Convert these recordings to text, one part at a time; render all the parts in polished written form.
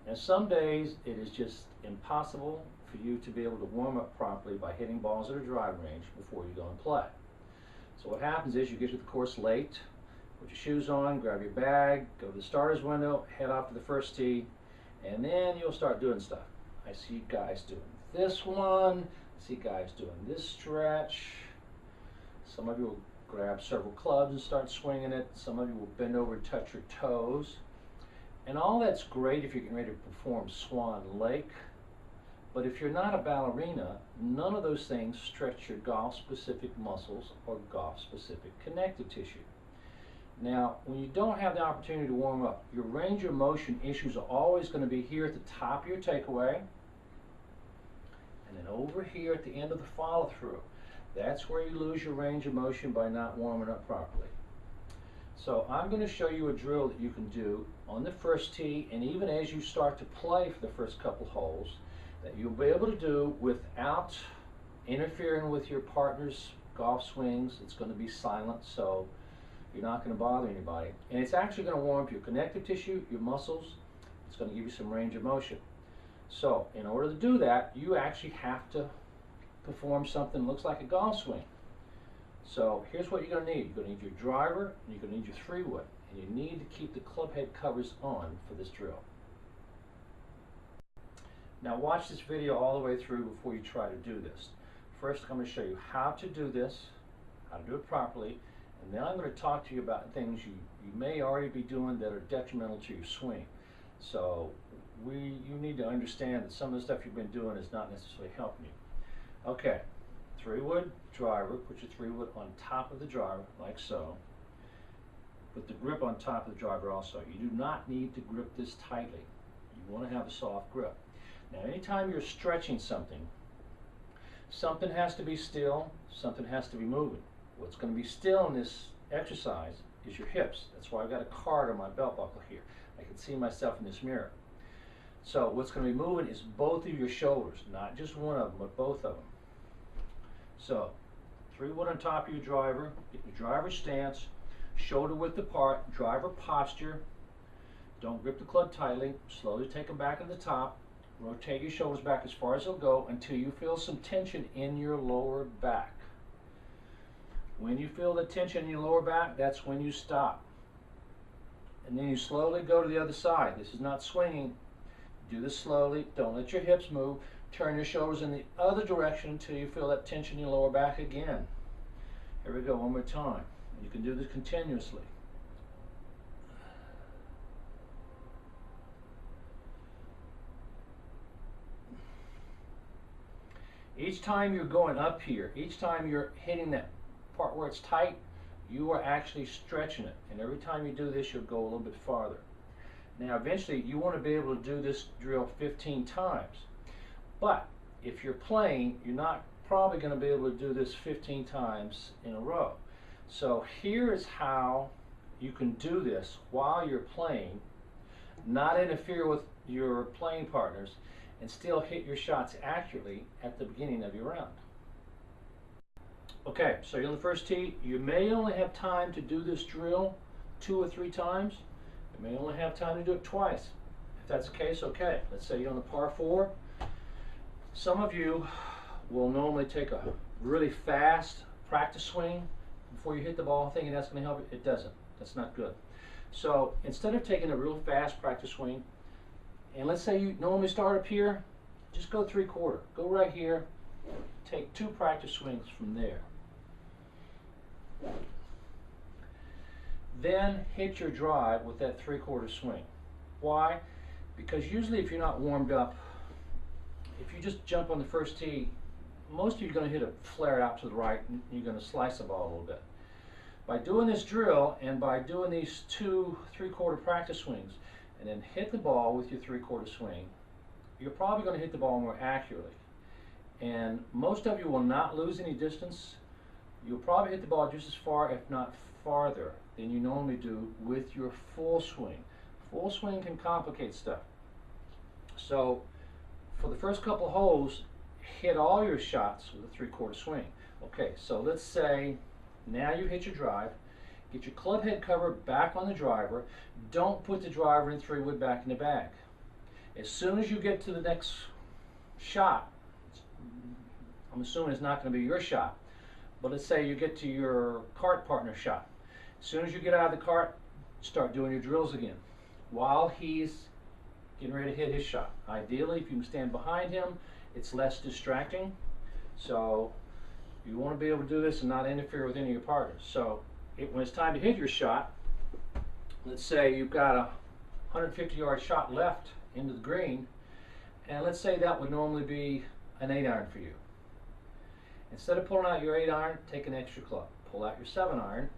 Now some days it is just impossible for you to be able to warm up properly by hitting balls at a driving range before you go and play. So what happens is you get to the course late, put your shoes on, grab your bag, go to the starter's window, head off to the first tee, and then you'll start doing stuff. I see guys doing this one, I see guys doing this stretch. Some of you will grab several clubs and start swinging it. Some of you will bend over and touch your toes. And all that's great if you're getting ready to perform Swan Lake. But if you're not a ballerina, none of those things stretch your golf-specific muscles or golf-specific connective tissue. Now, when you don't have the opportunity to warm up, your range of motion issues are always going to be here at the top of your takeaway, and then over here at the end of the follow-through. That's where you lose your range of motion by not warming up properly. So I'm going to show you a drill that you can do on the first tee, and even as you start to play for the first couple holes, that you'll be able to do without interfering with your partner's golf swings. It's going to be silent, so you're not going to bother anybody. And it's actually going to warm up your connective tissue, your muscles. It's going to give you some range of motion. So in order to do that, you actually have to perform something that looks like a golf swing. So here's what you're going to need. You're going to need your driver, and you're going to need your 3-wood. And you need to keep the club head covers on for this drill. Now watch this video all the way through before you try to do this. First, I'm going to show you how to do this, how to do it properly, and then I'm going to talk to you about things you may already be doing that are detrimental to your swing. So you need to understand that some of the stuff you've been doing is not necessarily helping you. Okay, 3-wood driver, put your 3-wood on top of the driver, like so. Put the grip on top of the driver also. You do not need to grip this tightly. You want to have a soft grip. Now anytime you're stretching something, something has to be still, something has to be moving. What's going to be still in this exercise is your hips. That's why I've got a card on my belt buckle here. I can see myself in this mirror. So what's going to be moving is both of your shoulders, not just one of them, but both of them. So 3-wood on top of your driver, get your driver stance, shoulder width apart, driver posture. Don't grip the club tightly, slowly take them back to the top. Rotate your shoulders back as far as they'll go until you feel some tension in your lower back. When you feel the tension in your lower back, that's when you stop. And then you slowly go to the other side. This is not swinging. Do this slowly. Don't let your hips move. Turn your shoulders in the other direction until you feel that tension in your lower back again. Here we go, one more time. You can do this continuously. Each time you're going up here, each time you're hitting that part where it's tight, you are actually stretching it. And every time you do this, you'll go a little bit farther. Now eventually you want to be able to do this drill 15 times. But if you're playing, you're not probably going to be able to do this 15 times in a row. So here is how you can do this while you're playing, not interfere with your playing partners, and still hit your shots accurately at the beginning of your round. Okay, so you're on the first tee. You may only have time to do this drill 2 or 3 times. You may only have time to do it twice. If that's the case, okay. Let's say you're on the par 4. Some of you will normally take a really fast practice swing before you hit the ball thinking that's going to help you. It doesn't. That's not good. So instead of taking a real fast practice swing, and let's say you normally start up here, just go 3/4. Go right here, take 2 practice swings from there. Then hit your drive with that 3/4 swing. Why? Because usually if you're not warmed up, if you just jump on the first tee, most of you are going to hit a flare out to the right and you're going to slice the ball a little bit. By doing this drill and by doing these 2 3/4 practice swings, and then hit the ball with your 3/4 swing, you're probably going to hit the ball more accurately. And most of you will not lose any distance. You'll probably hit the ball just as far, if not farther, than you normally do with your full swing. Full swing can complicate stuff. So for the first couple of holes, hit all your shots with a 3/4 swing. Okay, so let's say now you hit your drive. Get your club head cover back on the driver. Don't put the driver and 3-wood back in the bag. As soon as you get to the next shot, I'm assuming it's not going to be your shot, but let's say you get to your cart partner shot. As soon as you get out of the cart, start doing your drills again while he's getting ready to hit his shot. Ideally, if you can stand behind him, it's less distracting. So you want to be able to do this and not interfere with any of your partners. So when it's time to hit your shot, let's say you've got a 150-yard shot left into the green, and let's say that would normally be an 8-iron for you. Instead of pulling out your 8-iron, take an extra club. Pull out your 7-iron,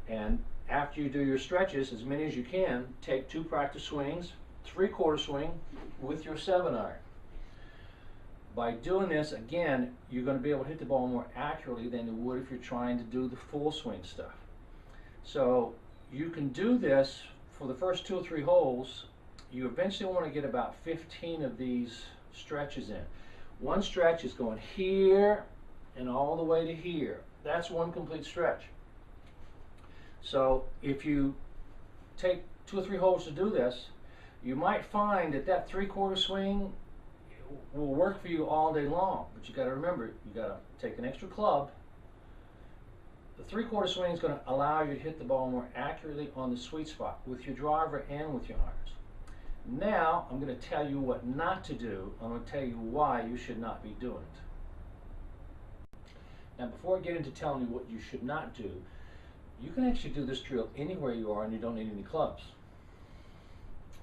and after you do your stretches, as many as you can, take 2 practice swings, 3/4 swing with your 7-iron. By doing this, again, you're going to be able to hit the ball more accurately than you would if you're trying to do the full swing stuff. So you can do this for the first 2 or 3 holes. You eventually want to get about 15 of these stretches in. One stretch is going here and all the way to here. That's one complete stretch. So if you take 2 or 3 holes to do this, you might find that that 3/4 swing will work for you all day long. But you got to remember, you got to take an extra club. The 3/4 swing is going to allow you to hit the ball more accurately on the sweet spot with your driver and with your irons. Now I'm going to tell you what not to do. I'm going to tell you why you should not be doing it. Now, before I get into telling you what you should not do, you can actually do this drill anywhere you are and you don't need any clubs.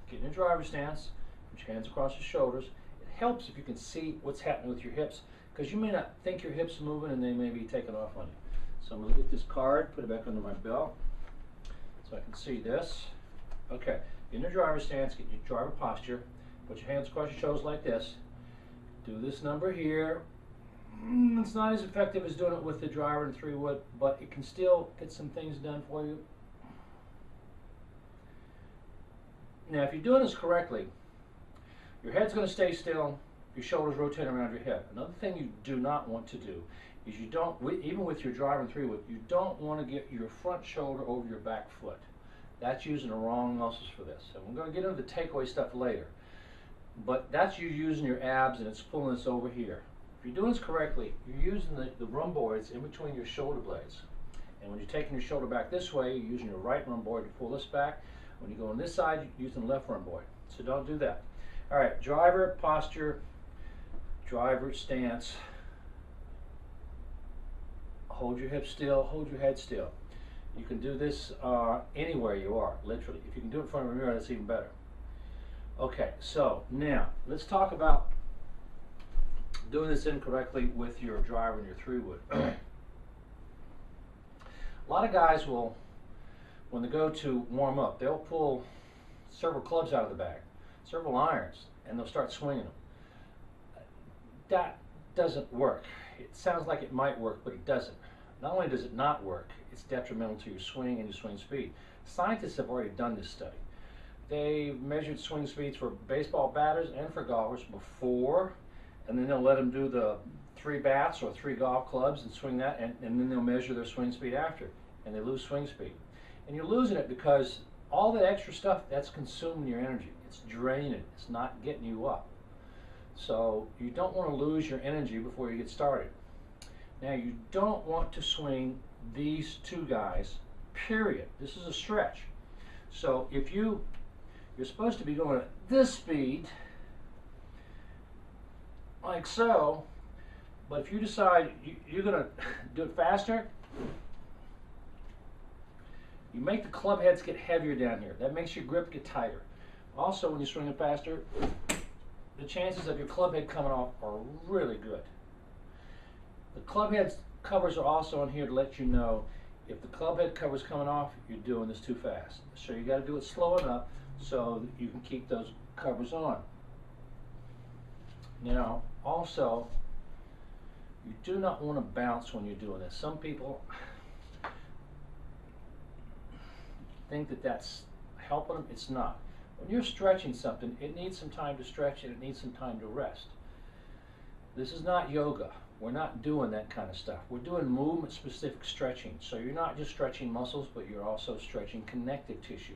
Get in a driver stance, put your hands across your shoulders. It helps if you can see what's happening with your hips, because you may not think your hips are moving and they may be taking off on you. So I'm going to get this card, put it back under my belt so I can see this. Okay, get in a driver stance, get your driver posture, put your hands across your shoulders like this. Do this number here. It's not as effective as doing it with the driver and 3-wood, but it can still get some things done for you. Now, if you're doing this correctly, your head's going to stay still, your shoulders rotate around your head. Another thing you do not want to do is you don't, even with your driver and 3-wood, you don't want to get your front shoulder over your back foot. That's using the wrong muscles for this. And we're going to get into the takeaway stuff later. But that's you using your abs and it's pulling this over here. If you're doing this correctly, you're using the rhomboids in between your shoulder blades. And when you're taking your shoulder back this way, you're using your right rhomboid to pull this back. When you go on this side, you're using the left rhomboid. So don't do that. All right, driver posture, driver stance. Hold your hips still, hold your head still. You can do this anywhere you are, literally. If you can do it in front of a mirror, that's even better. Okay, so now let's talk about doing this incorrectly with your driver and your 3-wood. A lot of guys will, when they go to warm up, they'll pull several clubs out of the bag, several irons, and they'll start swinging them. That doesn't work. It sounds like it might work, but it doesn't. Not only does it not work, it's detrimental to your swing and your swing speed. Scientists have already done this study. They've measured swing speeds for baseball batters and for golfers before, and then they'll let them do the 3 bats or 3 golf clubs and swing that, and then they'll measure their swing speed after, and they lose swing speed. And you're losing it because all that extra stuff, that's consuming your energy. It's draining. It's not getting you up. So you don't want to lose your energy before you get started. Now, you don't want to swing these 2 guys, period. This is a stretch. So if you're supposed to be going at this speed, like so, but if you decide you're going to do it faster, you make the club heads get heavier down here. That makes your grip get tighter. Also, when you swing it faster, the chances of your club head coming off are really good. The club head covers are also on here to let you know if the club head cover is coming off, you're doing this too fast. So you got to do it slow enough so that you can keep those covers on. Now, also, you do not want to bounce when you're doing this. Some people think that that's helping them. It's not. When you're stretching something, it needs some time to stretch and it needs some time to rest. This is not yoga. We're not doing that kind of stuff. We're doing movement-specific stretching. So you're not just stretching muscles, but you're also stretching connective tissue.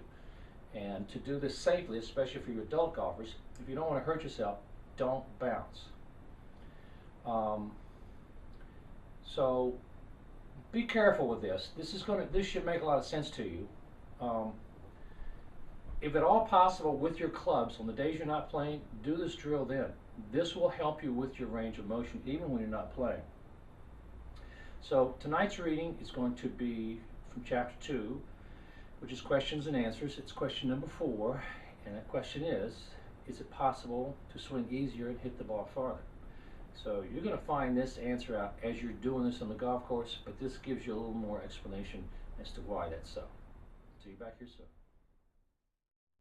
And to do this safely, especially for your adult golfers, if you don't want to hurt yourself, don't bounce. So be careful with this. This should make a lot of sense to you. If at all possible, with your clubs, on the days you're not playing, do this drill then. This will help you with your range of motion even when you're not playing. So tonight's reading is going to be from chapter 2, which is questions and answers. It's question number 4, and that question is it possible to swing easier and hit the ball farther? So you're going to find this answer out as you're doing this on the golf course, but this gives you a little more explanation as to why that's so. See you back here soon.